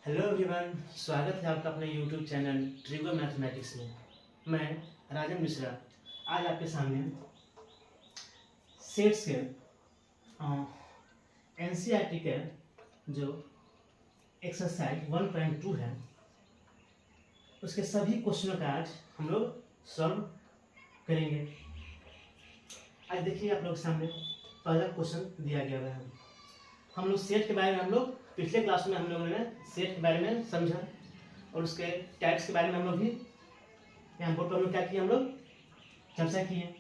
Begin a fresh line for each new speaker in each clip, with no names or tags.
Hello everyone, स्वागत है आपका अपने यूट्यूब चैनल ट्रिगो मैथमेटिक्स में। मैं राजन मिश्रा आज आपके सामने सेट्स के एनसीईआरटी के जो एक्सरसाइज 1.2 है उसके सभी क्वेश्चनों का आज हम लोग सॉल्व करेंगे। आज देखिए आप लोग सामने पहला क्वेश्चन दिया गया है। हम लोग सेट के बारे में हम लोग पिछले क्लास में हम लोगों ने सेट के बारे में समझा और उसके टाइप्स के बारे में हम लोग भी यहाँ बोर्ड पर हम लोग क्या किए, हम लोग चर्चा किए।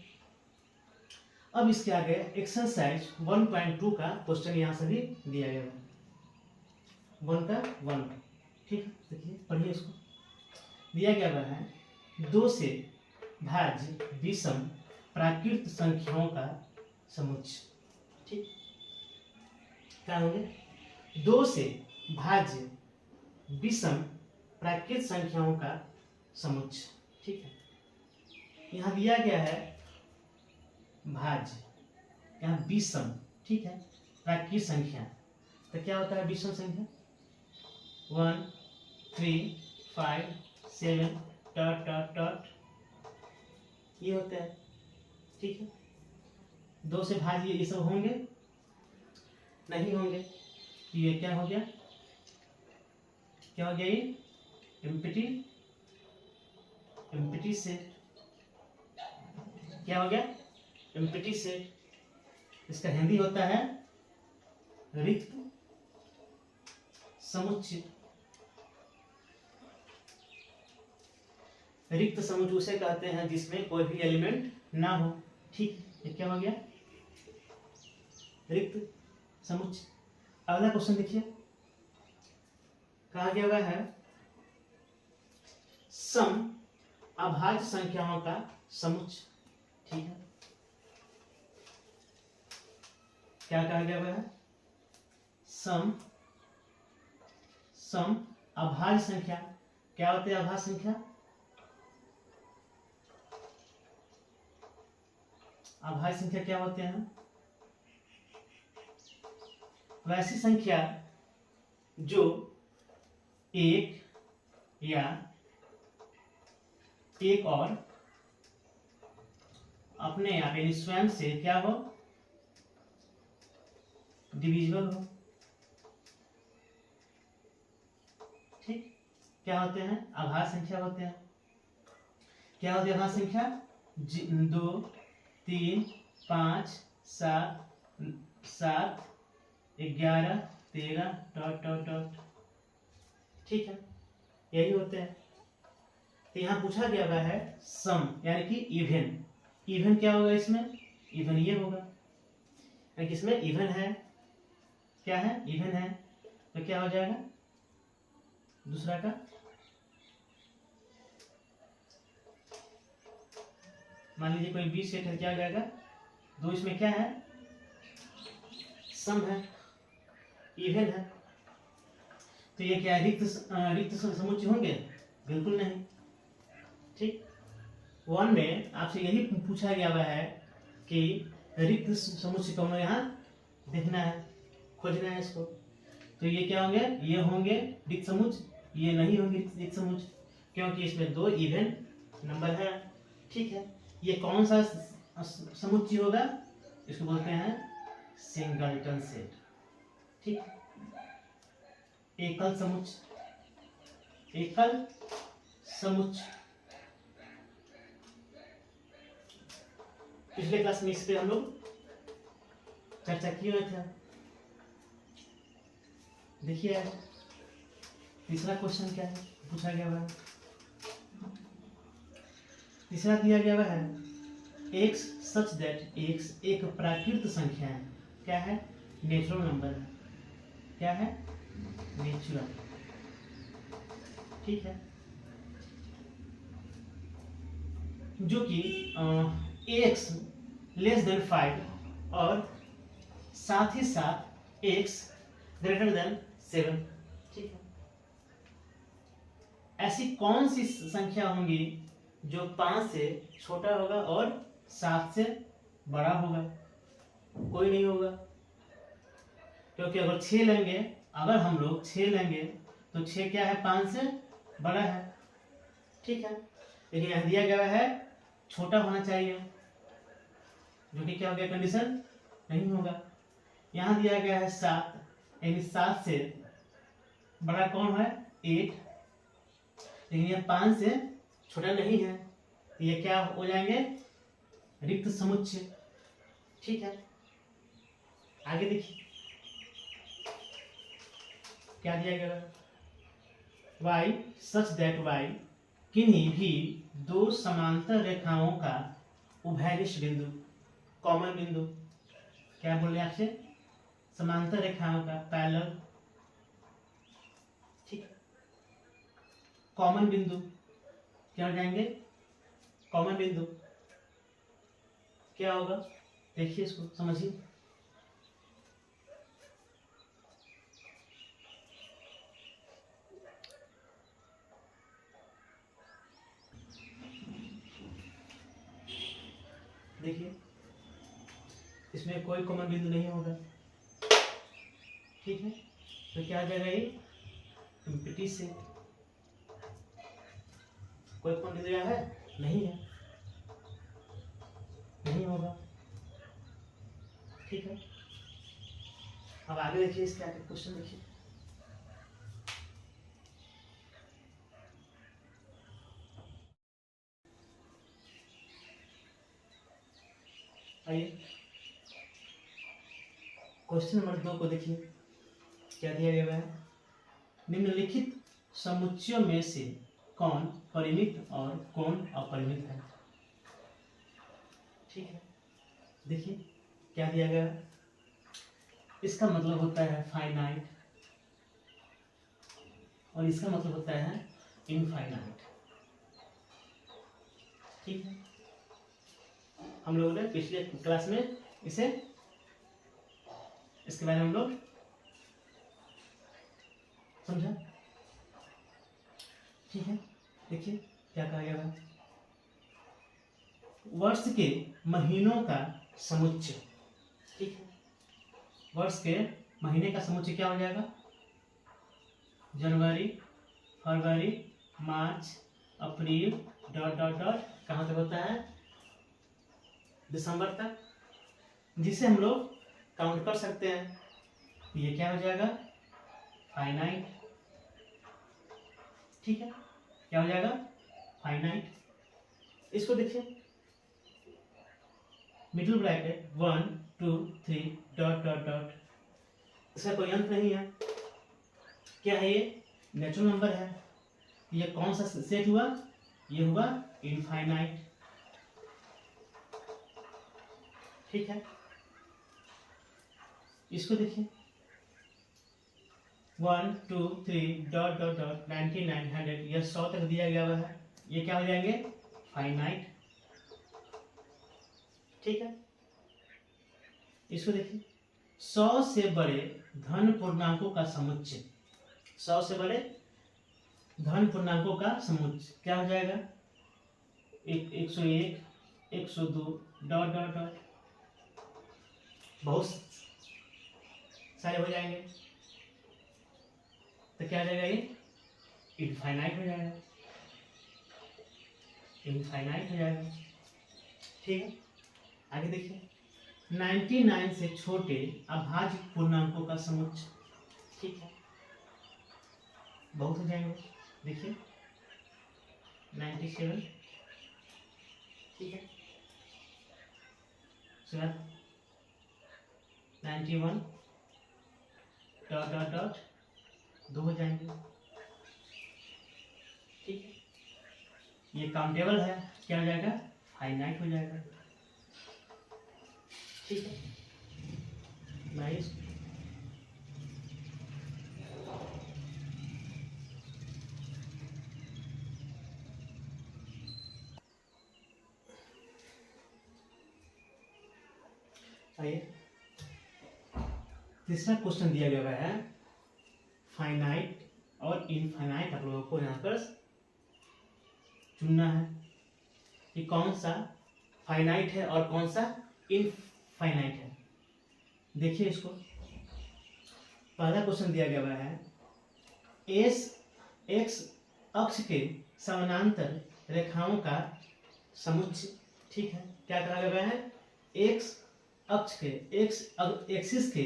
अब इसके आगे एक्सरसाइज 1.2 का क्वेश्चन यहाँ से भी दिया गया है 1 का 1। ठीक, देखिए पढ़िए इसको। दिया गया है 2 से भाज्य विषम प्राकृत संख्याओं का समुच्चय। ठीक, क्या होंगे? 2 से भाज्य विषम प्राकृत संख्याओं का समुच्चय। ठीक है, यहाँ दिया गया है भाज्य, यहाँ विषम। ठीक है, प्राकृत संख्या तो क्या होता है? विषम संख्या 1 3 5 7 डॉट डॉट डॉट ये होता है। ठीक है, 2 से भाज्य ये सब होंगे नहीं होंगे। ये क्या हो गया? क्या हो गया? ये एम्प्टी सेट। क्या हो गया? Empty set. इसका हिंदी होता है रिक्त समुच्चय। रिक्त समुच्चय उसे कहते हैं जिसमें कोई भी एलिमेंट ना हो। ठीक, ये क्या हो गया? रिक्त समुच्चय। अगला क्वेश्चन देखिए, कहा गया हुआ है सम अभाज्य संख्याओं का समुच्चय। ठीक है, क्या कहा गया हुआ है? सम अभाज्य संख्या। क्या होते हैं अभाज्य संख्या? अभाज्य संख्या क्या होते हैं? वैसी संख्या जो एक या एक और अपने आप यानी स्वयं से क्या हो? डिविजिबल हो। ठीक, क्या होते हैं? अभाज्य संख्या होते हैं। क्या होती है अभाज्य संख्या? 2 3 5 7 11 13 डॉट डॉट डॉट। ठीक है, यही होते हैं। तो यहाँ पूछा गया हुआ है सम यानी कि इवन। इवन क्या होगा इसमें? इवन ये होगा यानी कि इसमें इवन है। क्या है? इवन है। तो क्या हो जाएगा दूसरा का? मान लीजिए कोई 20 सेट है, क्या हो जाएगा? 2 इसमें क्या है? सम है, इवन है। तो ये क्या रिक्त समुच्चय होंगे? बिल्कुल नहीं। ठीक, 1 में आपसे यही पूछा गया हुआ है कि रिक्त समुच्चय को यहाँ देखना है, खोजना है इसको। तो ये क्या होंगे? ये होंगे रिक्त समुच्चय, ये नहीं होंगे रिक्त समुच्चय क्योंकि इसमें 2 इवन नंबर है। ठीक है, ये कौन सा समुच्चय होगा? इसको बोलते हैं सिंगलटन सेट। ठीक, एकल समुच्चय। एकल समुच्चय पिछले क्लास में इस पे हम लोग चर्चा किए हुए थे। देखिए तीसरा क्वेश्चन क्या है पूछा गया हुआ है। तीसरा दिया गया हुआ है x सच दैट x एक प्राकृत संख्या है। क्या है? नेचुरल नंबर है। क्या है? नेचुरल। ठीक है, जो कि x लेस देन 5 और साथ ही साथ x ग्रेटर देन 7। ठीक है, ऐसी कौन सी संख्या होंगी जो 5 से छोटा होगा और 7 से बड़ा होगा? कोई नहीं होगा, क्योंकि अगर 6 लेंगे, अगर हम लोग 6 लेंगे तो 6 क्या है, 5 से बड़ा है। ठीक है, लेकिन यहाँ दिया गया है छोटा होना चाहिए, जो कि क्या हो गया, कंडीशन नहीं होगा। यहाँ दिया गया है 7, यानी 7 से बड़ा कौन है, 8, लेकिन ये 5 से छोटा नहीं है, तो ये क्या हो जाएंगे, रिक्त समुच्चय। ठीक है, आगे देखिए क्या दिया गया, y सच दैट y किन्हीं भी दो समांतर रेखाओं का उभयनिष्ठ बिंदु, कॉमन बिंदु, क्या बोल रहे हैं आपसे, समांतर रेखाओं का पैरेलल, ठीक, कॉमन बिंदु क्या हो जाएंगे, कॉमन बिंदु क्या होगा, देखिए इसको समझिए। देखिए इसमें कोई कॉमन बिंदु नहीं होगा, ठीक है, तो क्या आ जाएगा, ये एम्प्टी से कोई कॉमन बिंदु है, नहीं है, नहीं होगा। ठीक है, अब आगे देखिए इसके आगे क्वेश्चन देखिए। आइए क्वेश्चन नंबर 2 को देखिए, क्या दिया गया है, निम्नलिखित समुच्चयों में से कौन परिमित और कौन अपरिमित है। ठीक है, देखिए क्या दिया गया है, इसका मतलब होता है फाइनाइट और इसका मतलब होता है इनफाइनाइट। ठीक है, हम लोगों ने पिछले क्लास में इसके बारे में हम लोग समझा। ठीक है, देखिए क्या कहा गया है, वर्ष के महीनों का समुच्चय। ठीक है, वर्ष के महीने का समुच्चय क्या हो जाएगा, जनवरी, फरवरी, मार्च, अप्रैल, डॉट डॉट डॉट कहाँ तक होता है, दिसंबर तक, जिसे हम लोग काउंट कर सकते हैं। ये क्या हो जाएगा, फाइनाइट। ठीक है, क्या हो जाएगा, फाइनाइट। इसको देखिए, middle bracket 1 2 3 dot dot dot, इसका कोई अंत नहीं है। क्या है, ये नेचुरल नंबर है। ये कौन सा सेट हुआ, ये हुआ इनफाइनाइट। ठीक है, इसको देखिए 1 2 3 डॉट डॉट डॉट 99 100, यह 100 तक दिया गया हुआ है, ये क्या हो जाएंगे, फाइनाइट। ठीक है, इसको देखिए 100 से बड़े धन पूर्णांकों का समुच्चय, 100 से बड़े धन पूर्णांकों का समुच्चय क्या हो जाएगा, 101 102 डॉट डॉट डॉट, बहुत सारे हो जाएंगे, तो क्या हो जाएगा, ये इनफाइनाइट हो जाएगा, इनफाइनाइट हो जाएगा। ठीक है, आगे देखिए 99 से छोटे अभाज्य पूर्णांकों का समुच्चय। ठीक है, बहुत हो जाएंगे, देखिए 97, ठीक है, 91 डॉट डॉट डॉट 2 हो जाएंगे। ठीक है, ये काउंटेबल है, क्या हो जाएगा, फाइनाइट हो जाएगा। ठीक है, नाइस। आइए तीसरा क्वेश्चन दिया गया है, फाइनाइट और इनफाइनाइट आप लोगों को यहाँ पर चुनना है कि कौन सा फाइनाइट है और कौन सा इनफाइनाइट है। देखिए इसको, पहला क्वेश्चन दिया गया है एस एक्स अक्ष के समानांतर रेखाओं का समुच्चय। ठीक है, क्या कहा गया है? एक्स अक्ष के एक्सिस के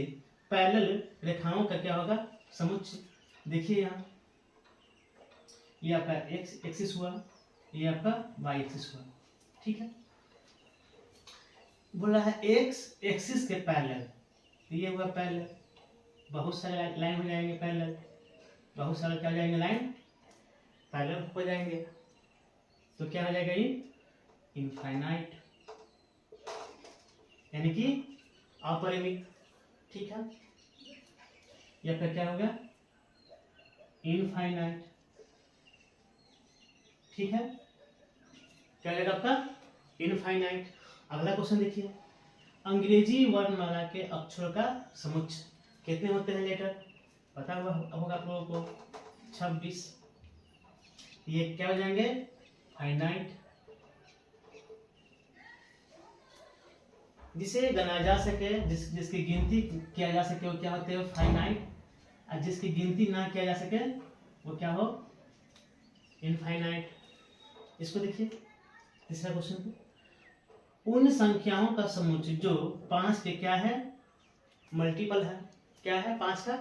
पैरेलल रेखाओं का क्या होगा? समुच्चय। देखिए यहाँ ये आपका एक्स एक्सिस हुआ, ये आपका वाई एक्सिस हुआ। ठीक है, बोल रहा है एक्स एक्सिस के पैरेलल, ये हुआ पैरेलल, बहुत सारे लाइन हो जाएंगे पैरेलल, बहुत सारे क्या हो जाएंगे? लाइन पैरेलल हो जाएंगे, तो क्या हो जाएगा? ये इनफाइनाइट, यानी कि अपरिमित। ठीक है, या फिर क्या हो गया? इनफाइनाइट। ठीक है, क्या हो जाएगा आपका? इनफाइनाइट। अगला क्वेश्चन देखिए, अंग्रेजी वर्णमाला के अक्षरों का समुच्चय कितने होते हैं? लेटर पता होगा आप लोगों को, 26। ये क्या हो जाएंगे? फाइनाइट। जिसे गना जा सके, जिसकी गिनती किया जा सके, वो क्या होते हैं? फाइनाइट। और जिसकी गिनती ना किया जा सके वो क्या हो? इनफाइनाइट। इसको देखिए, तीसरा क्वेश्चन को, उन संख्याओं का समुच्चय जो 5 के क्या है? मल्टीपल है। क्या है? 5 का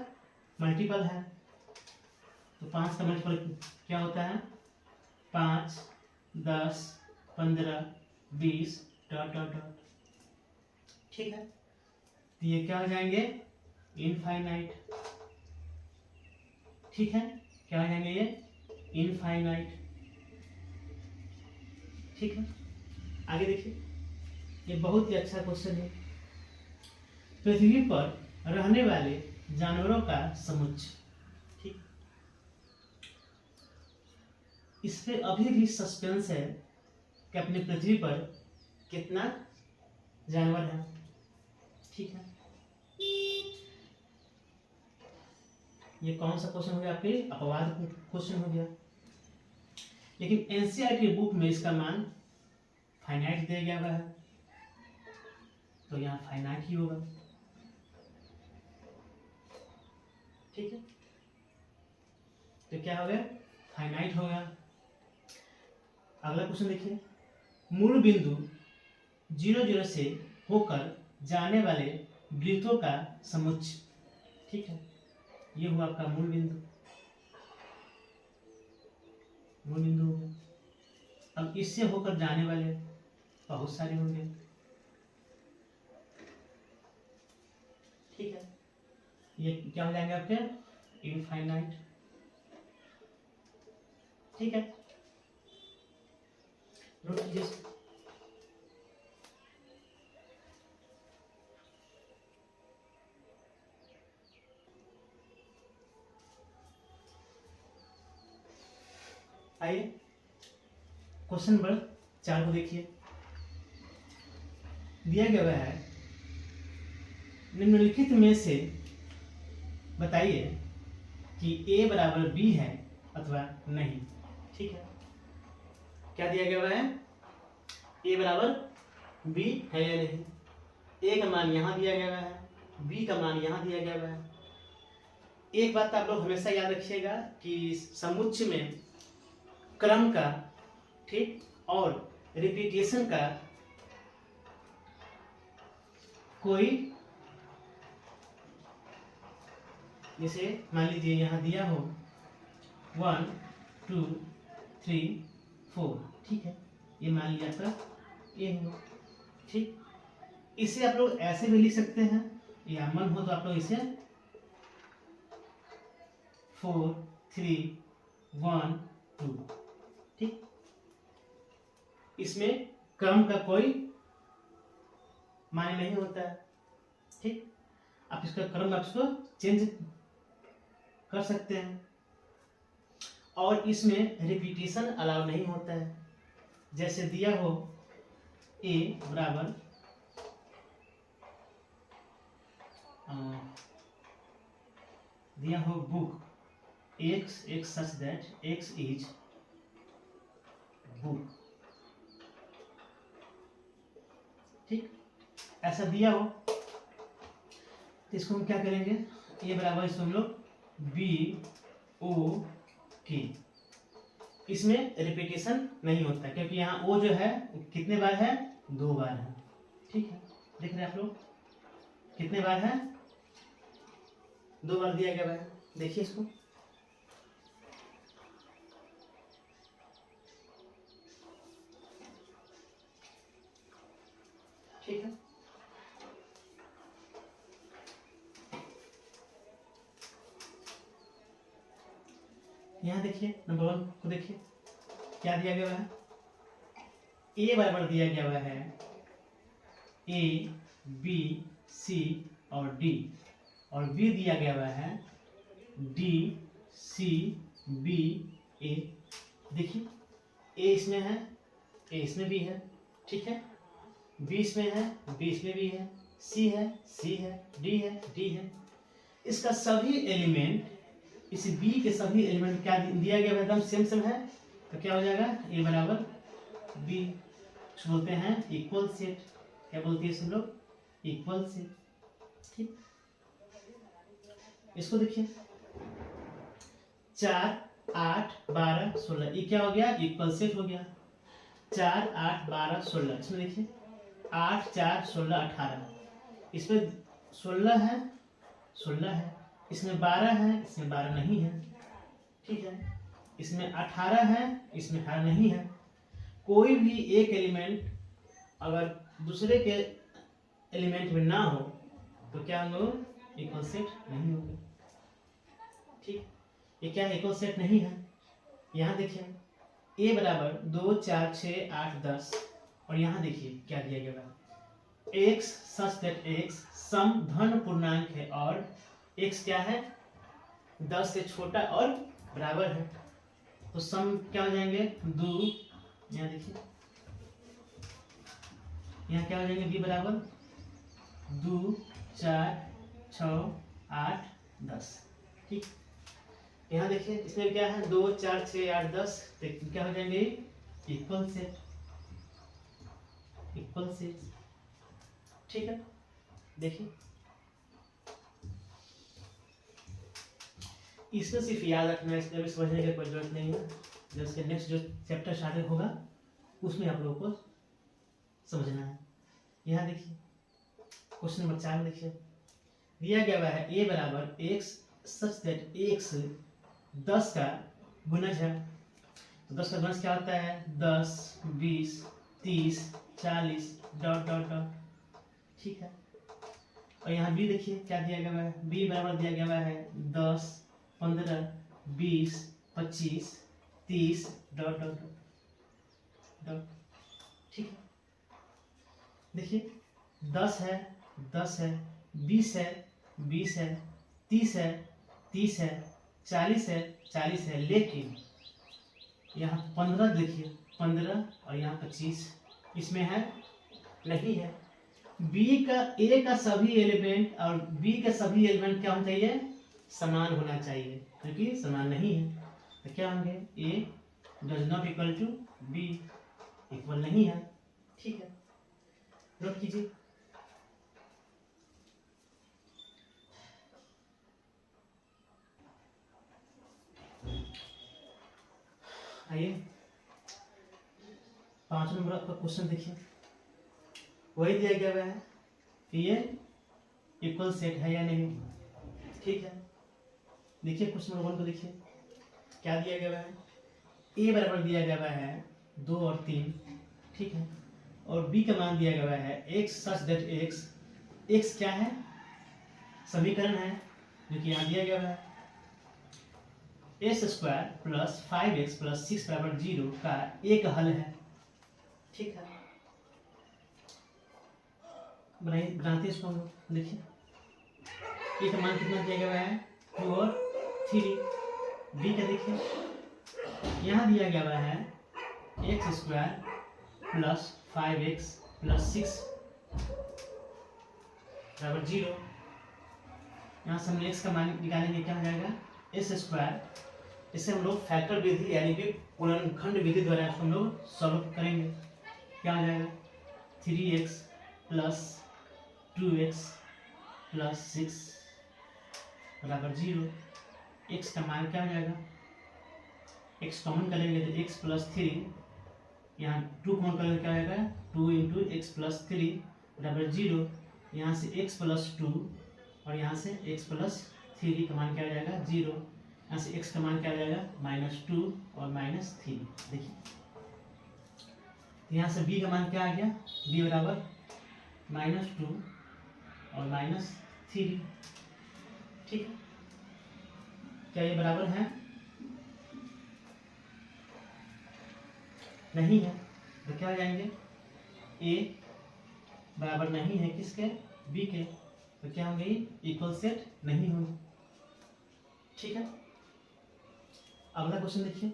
मल्टीपल है। तो 5 का मल्टीपल क्या होता है? 5, 10, 15, 20 डॉट डॉट डॉट। ठीक है, तो ये क्या हो जाएंगे? इनफाइनाइट। ठीक है, क्या हो जाएंगे? ये इनफाइनाइट। ठीक है, आगे देखिए, ये बहुत ही अच्छा क्वेश्चन है। पृथ्वी पर रहने वाले जानवरों का समुच्चय। ठीक, इस पे अभी भी सस्पेंस है कि अपनी पृथ्वी पर कितना जानवर है। ठीक है, ये कौन सा क्वेश्चन हो गया? आपके अपवाद क्वेश्चन हो गया, लेकिन एनसीईआरटी बुक में इसका मान फाइनाइट दिया गया हुआ है, तो यहाँ फाइनाइट ही होगा। ठीक है, तो क्या हो गया? फाइनाइट हो गया। अगला क्वेश्चन देखिए, मूल बिंदु 0 से होकर जाने वाले वृत्तों का समुच्चय। ठीक है, ये हुआ आपका मूल बिंदु, मूल बिंदु हो गया। अब इससे होकर जाने वाले बहुत सारे होंगे। ठीक है, ये क्या हो जाएंगे आपके? इनफाइनाइट। ठीक है, नोट कीजिए। आइए क्वेश्चन नंबर 4 को देखिए, दिया गया है निम्नलिखित में से बताइए कि A बराबर B है अथवा नहीं। ठीक है, क्या दिया गया है? A बराबर B है या नहीं। A का मान यहाँ दिया गया है, B का मान यहाँ दिया गया है। एक बात आप लोग हमेशा याद रखिएगा कि समुच्चय में क्रम का, ठीक, और रिपीटेशन का कोई, जैसे मान लीजिए यहाँ दिया हो 1 2 3 4, ठीक है, ये मान लिया आपका ये हो। ठीक, इसे आप लोग ऐसे भी लिख सकते हैं, या मन हो तो आप लोग इसे 4 3 1 2। ठीक, इसमें क्रम का कोई माने नहीं होता है। ठीक, आप इसका क्रम आप इसको चेंज कर सकते हैं, और इसमें रिपीटेशन अलाउ नहीं होता है। जैसे दिया हो A बराबर दिया हो book x such that x is book। ठीक, ऐसा दिया हो तो इसको हम क्या करेंगे? A बराबर इसको हम लोग B ओ के। इसमें रिपीटेशन नहीं होता क्योंकि यहाँ ओ जो है कितने बार है, 2 बार है। ठीक है, देख रहे हैं आप लोग कितने बार है, 2 बार दिया गया है। देखिए इसको, ठीक है। यहाँ देखिए नंबर 1 को देखिए क्या दिया गया है, ए बराबर दिया गया हुआ है ए बी सी और डी, और बी दिया गया हुआ है डी सी बी ए। देखिए ए इसमें है, ए इसमें भी है, ठीक है। बी इसमें है, बी इसमें भी है, सी है, सी है, डी है, डी है। इसका सभी एलिमेंट, इस बी के सभी एलिमेंट क्या दिया गया है, एकदम सेम सेम है, तो क्या हो जाएगा, ए बराबर बी, बोलते हैं इक्वल सेट। क्या बोलते हैं इसे लोग, इक्वल सेट। ठीक, इसको देखिए 4 8 12 16, ये क्या हो गया, इक्वल सेट हो गया। 4 8 12 16, इसमें देखिए 8 4 16 18, इसमें 16 है, 16 है, इसमें 12 है, इसमें 12 नहीं है, ठीक है। इसमें 18 है, इसमें 18 नहीं है। कोई भी एक एलिमेंट अगर दूसरे के एलिमेंट में ना हो तो क्या होगा, इक्वल सेट नहीं होगा। ठीक, ये क्या इक्वल सेट नहीं है। यहाँ देखिए ए बराबर 2 4 6 8 10, और यहाँ देखिए क्या दिया गया है, एक्स सच दैट एक्स सम धन पूर्णांक है और एक्स क्या है, 10 से छोटा और बराबर है, तो सम क्या हो जाएंगे 2। यहाँ देखिए यहाँ क्या हो जाएंगे, बी बराबर 2 4 6 8 10। ठीक, यहाँ देखिए इसमें क्या है, 2 4 6 8 10, तो क्या हो जाएंगे, इक्वल सेट, इक्वल सेट। ठीक है, देखिए इसमें सिर्फ याद रखना है, इसमें समझने की कोई जरूरत नहीं है। जब इसके नेक्स्ट जो चैप्टर स्टार्ट होगा उसमें आप लोगों को समझना है। यहाँ देखिए क्वेश्चन नंबर 4 में देखिए दिया गया हुआ है ए बराबर एक्स सच दैट एक्स 10 का गुणज है। तो 10 का गुणज क्या होता है, 10 20 30 40 डॉट डॉट डॉट। ठीक है, और यहाँ बी देखिए क्या दिया गया है, बी बराबर दिया गया हुआ है 10 15 20 25 30 डॉट डॉट डॉट। ठीक है, देखिए 10 है 10 है 20 है 20 है 30 है 30 है 40 है 40 है, लेकिन यहाँ 15 देखिए 15 और यहाँ 25 इसमें है नहीं है। बी का ए का सभी एलिमेंट और बी के सभी एलिमेंट क्या होना चाहिए, समान होना चाहिए, क्योंकि समान नहीं है तो क्या होंगे, A does not equal to B, equal नहीं है। ठीक है, नोट कीजिए। आइए 5 नंबर आपका क्वेश्चन देखिए, वही दिया गया है कि ये इक्वल सेट है या नहीं। ठीक है, देखिए क्वेश्चन नंबर 1 को देखिए क्या दिया गया है, ए बराबर दिया गया है 2 और 3। ठीक है, और बी का मान दिया गया है x such that x, x क्या है, समीकरण है जो कि यहाँ दिया गया है, S square plus 5x plus 6 बराबर 0 का एक हल है। ठीक है, बनाते इसको हम लोग। देखिए ए का मान कितना दिया गया है, 2 और 3। बी का देखिए यहाँ दिया गया है x square plus 5x plus 6 बराबर 0। यहाँ से हम एक्स का मान निकालेंगे, क्या हो जाएगा, एस स्क्वायर, इसे हम लोग फैक्टर विधि यानी कि गुणनखंड विधि द्वारा इसको हम लोग सॉल्व करेंगे। क्या हो जाएगा, 3x प्लस 2x प्लस 6 बराबर 0। x का मान क्या हो जाएगा, x कॉमन करेंगे तो x प्लस 3, यहाँ 2 कॉमन करेंगे क्या हो जाएगा 2 इंटू एक्स प्लस 3 बराबर 0, यहाँ से x प्लस 2 और यहाँ से x प्लस 3 का मान क्या हो जाएगा 0, यहाँ से x का मान क्या हो जाएगा -2 और -3। देखिए यहाँ से b का मान क्या आ गया, b बराबर -2 और -3। ठीक है, क्या ये बराबर है, नहीं है, तो क्या हो जाएंगे, a बराबर नहीं है किसके, b के, तो क्या होंगे इक्वल सेट नहीं होंगे। ठीक है, अगला क्वेश्चन देखिए,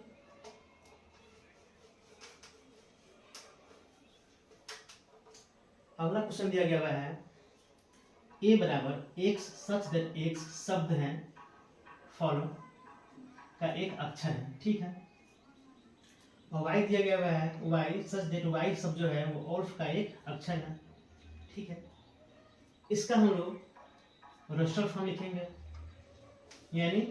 अगला क्वेश्चन दिया गया हुआ है a बराबर x सच दैट x शब्द है फॉलो का एक अक्षर है। ठीक है, और y दिया गया हुआ है y सच दैट y शब्द जो है वो ऑल्फ का एक अक्षर है। ठीक है, इसका हम लोग रोस्टर फॉर्म लिखेंगे, यानी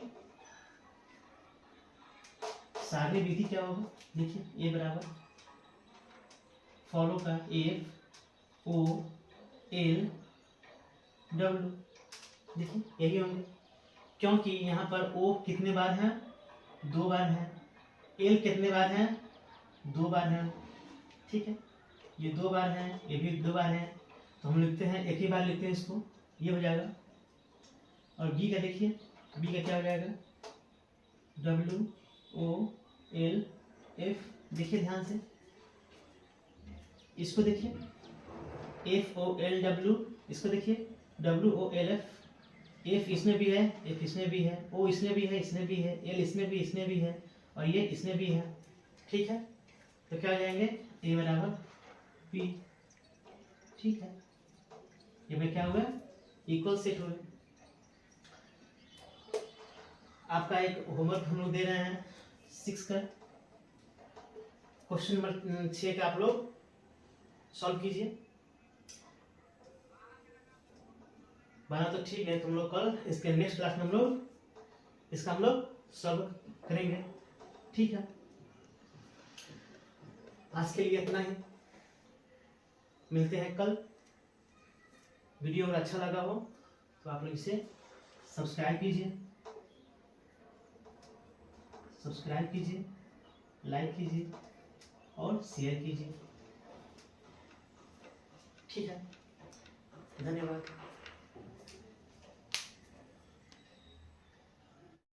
सारणी विधि क्या होगा, देखिए a बराबर फॉलो का F O L W, देखिए यही होंगे, क्योंकि यहाँ पर O कितने बार है, 2 बार है, L कितने बार है, 2 बार है। ठीक है, ये 2 बार है, ये भी 2 बार है, तो हम लिखते हैं एक ही बार लिखते हैं इसको, ये हो जाएगा। और B का देखिए, B का क्या हो जाएगा W O L F, देखिए ध्यान से इसको देखिए F O L W, इसको देखिए W O L F, F इसमें भी है, F इसमें भी है, O इसमें भी है, इसमें भी है, L इसमें भी है, और ये इसमें भी है। ठीक है, तो क्या हो जाएंगे A बराबर P। ठीक है, ये में क्या हुआ, इक्वल सेट हुए। आपका एक होमवर्क हम लोग दे रहे हैं 6 का, क्वेश्चन नंबर 6 का आप लोग सॉल्व कीजिए। बना तो ठीक है, तुम लोग कल इसके नेक्स्ट क्लास में हम लोग इसका हम लोग सॉल्व करेंगे। ठीक है, आज के लिए इतना ही, मिलते हैं कल। वीडियो अगर अच्छा लगा हो तो आप लोग इसे सब्सक्राइब कीजिए, लाइक कीजिए और शेयर कीजिए। ठीक है, धन्यवाद।